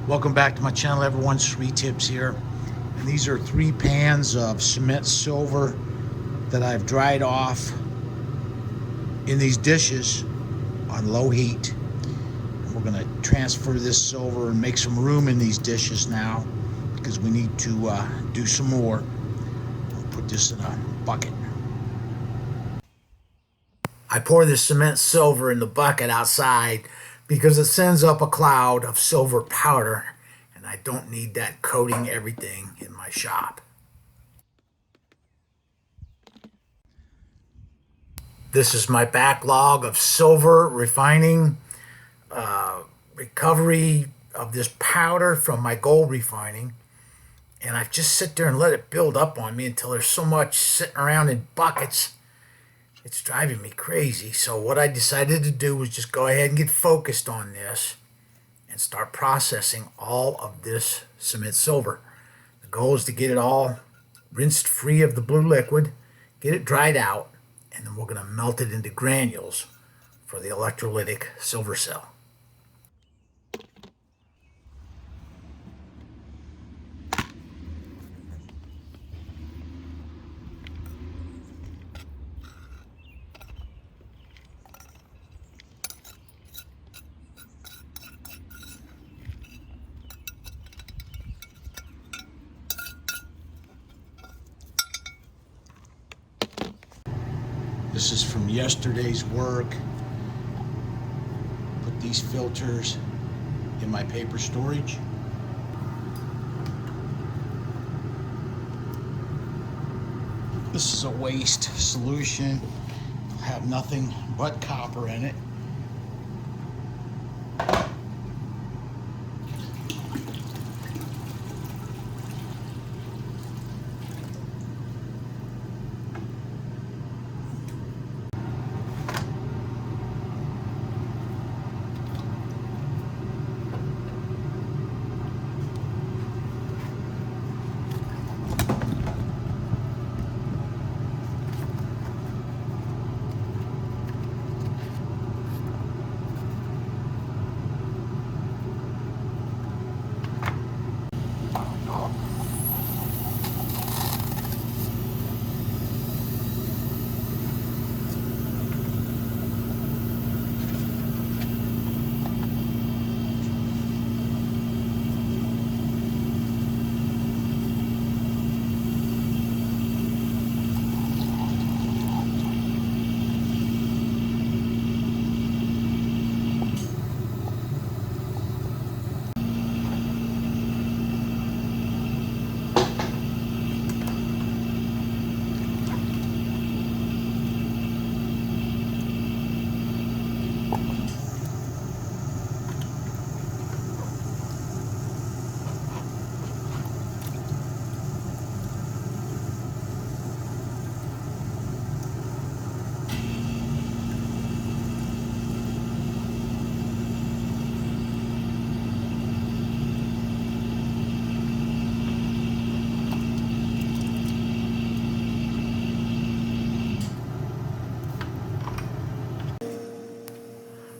Welcome back to my channel, everyone. Sweet Tips here. And these are 3 pans of cement silver that I've dried off in these dishes on low heat. And we're going to transfer this silver and make some room in these dishes now because we need to do some more. I'll put this in a bucket. I pour this cement silver in the bucket outside because it sends up a cloud of silver powder, and I don't need that coating everything in my shop. This is my backlog of silver refining, recovery of this powder from my gold refining. And I just sit there and let it build up on me until there's so much sitting around in buckets. It's driving me crazy. So what I decided to do was just go ahead and get focused on this and start processing all of this cement silver. The goal is to get it all rinsed free of the blue liquid, get it dried out, and then we're going to melt it into granules for the electrolytic silver cell. This is from yesterday's work. Put these filters in my paper storage. This is a waste solution. It'll have nothing but copper in it.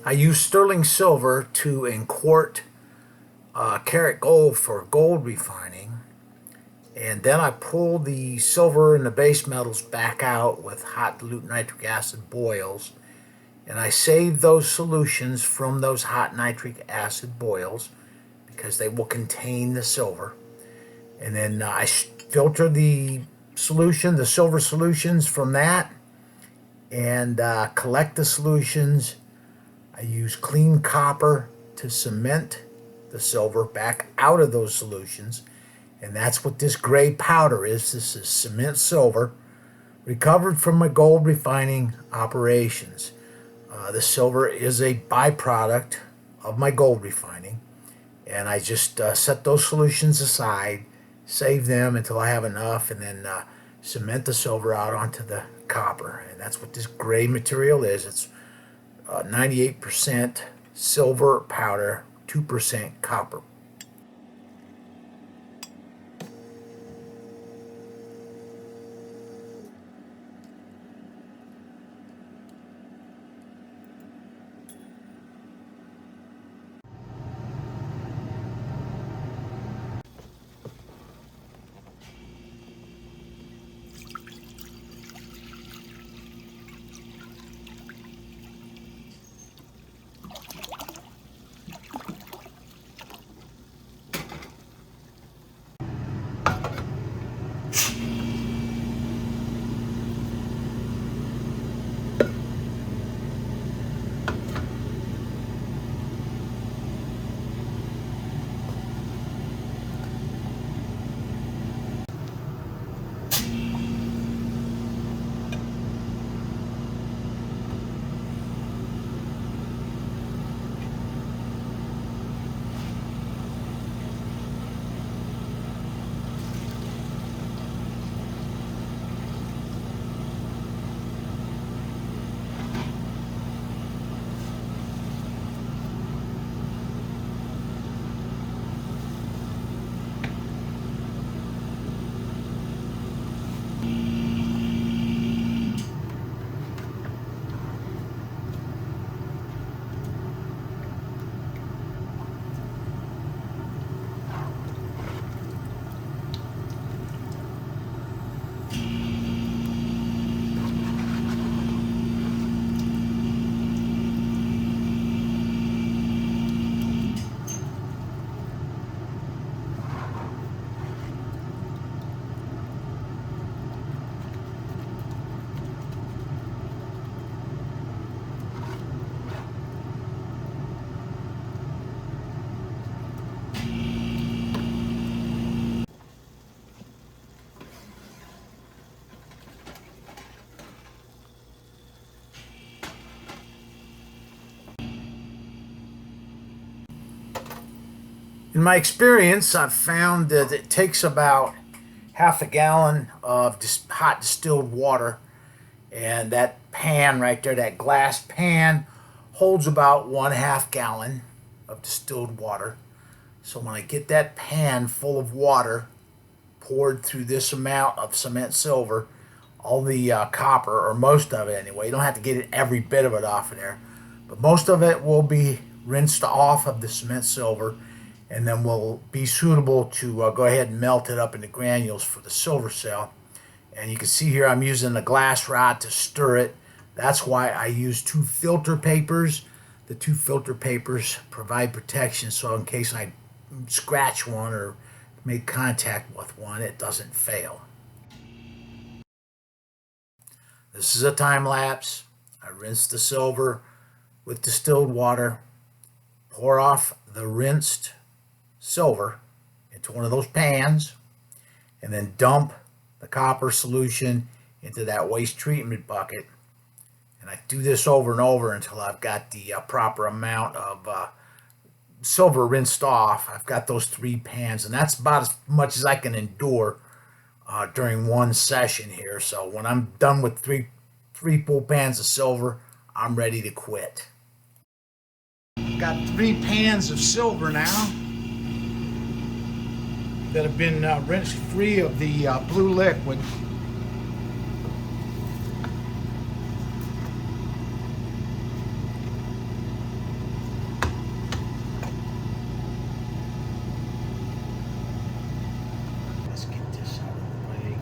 I use sterling silver to inquart karat gold for gold refining, and then I pull the silver and the base metals back out with hot dilute nitric acid boils, and I save those solutions from those hot nitric acid boils because they will contain the silver. And then I filter the solution, the silver solutions from that, and collect the solutions. I use clean copper to cement the silver back out of those solutions. And that's what this gray powder is. This is cement silver recovered from my gold refining operations. The silver is a byproduct of my gold refining. And I just set those solutions aside, save them until I have enough, and then cement the silver out onto the copper. And that's what this gray material is. It's 98% silver powder, 2% copper. In my experience, I've found that it takes about half a gallon of just hot distilled water, and that pan right there, that glass pan, holds about 1/2 gallon of distilled water. So when I get that pan full of water poured through this amount of cement silver, all the copper, or most of it anyway, you don't have to get every bit of it off of there, but most of it will be rinsed off of the cement silver, and then will be suitable to go ahead and melt it up into granules for the silver cell. And you can see here I'm using a glass rod to stir it. That's why I use 2 filter papers. The 2 filter papers provide protection, so in case I scratch one or make contact with one, it doesn't fail. This is a time lapse. I rinse the silver with distilled water, pour off the rinsed silver into one of those pans, and then dump the copper solution into that waste treatment bucket. And I do this over and over until I've got the proper amount of silver rinsed off. I've got those 3 pans, and that's about as much as I can endure during one session here. So when I'm done with three full pans of silver, I'm ready to quit. I've got 3 pans of silver now that have been rinsed free of the blue liquid. Let's get this out of the way.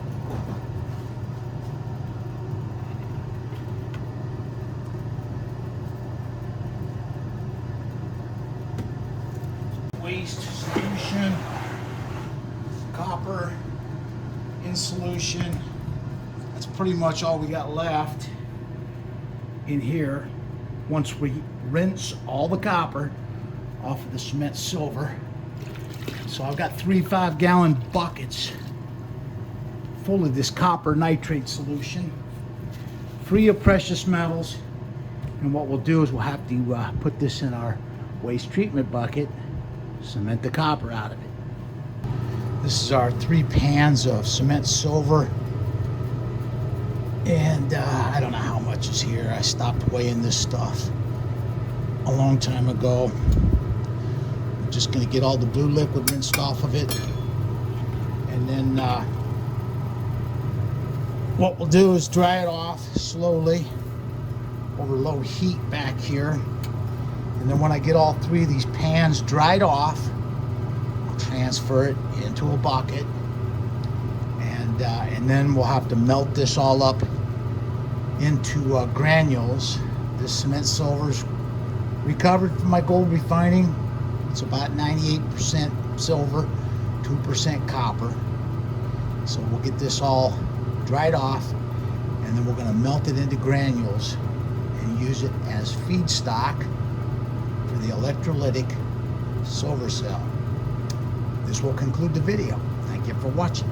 Waste solution, copper in solution. That's pretty much all we got left in here once we rinse all the copper off of the cement silver. So I've got 3 5-gallon buckets full of this copper nitrate solution, free of precious metals. And what we'll do is we'll have to put this in our waste treatment bucket, cement the copper out of it. This is our 3 pans of cement silver, and I don't know how much is here. I stopped weighing this stuff a long time ago. I'm just going to get all the blue liquid rinsed off of it, and then what we'll do is dry it off slowly over low heat back here. And then when I get all 3 of these pans dried off, I'll transfer it into a bucket, and then we'll have to melt this all up into granules. This cement silver's recovered from my gold refining. It's about 98% silver, 2% copper. So we'll get this all dried off, and then we're going to melt it into granules and use it as feedstock for the electrolytic silver cell. This will conclude the video. Thank you for watching.